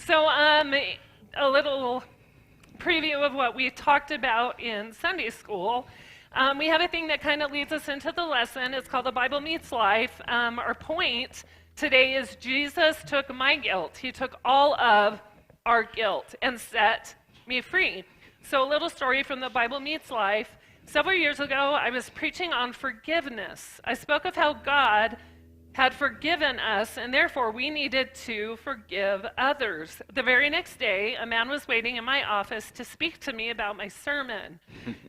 So, a little preview of what we talked about in Sunday school. We have a thing that kind of leads us into the lesson. It's called The Bible Meets Life. Our point today is Jesus took my guilt. He took all of our guilt and set me free. So, a little story from The Bible Meets Life. Several years ago, I was preaching on forgiveness. I spoke of how God had forgiven us, and therefore we needed to forgive others. The very next day, a man was waiting in my office to speak to me about my sermon.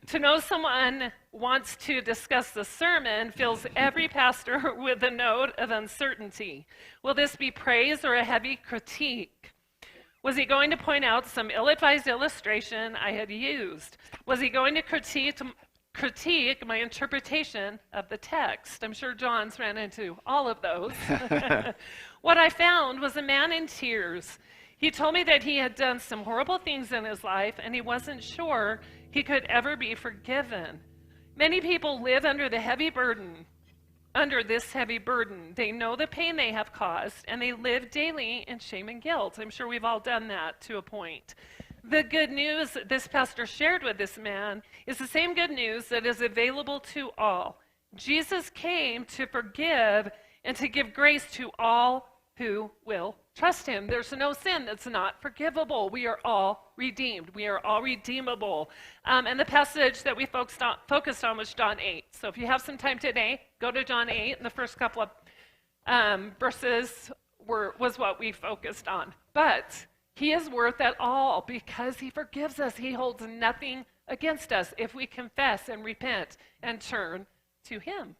To know someone wants to discuss the sermon fills every pastor with a note of uncertainty. Will this be praise or a heavy critique? Was he going to point out some ill-advised illustration I had used? Was he going to critique my interpretation of the text? I'm sure John's ran into all of those. What I found was a man in tears. He told me that he had done some horrible things in his life and he wasn't sure he could ever be forgiven. Many people live under this heavy burden. They know the pain they have caused and they live daily in shame and guilt. I'm sure we've all done that to a point. The good news that this pastor shared with this man is the same good news that is available to all. Jesus came to forgive and to give grace to all who will trust him. There's no sin that's not forgivable. We are all redeemed. We are all redeemable. And the passage that we focused on was John 8. So if you have some time today, go to John 8, and the first couple of verses was what we focused on. But he is worth it all because he forgives us. He holds nothing against us if we confess and repent and turn to him.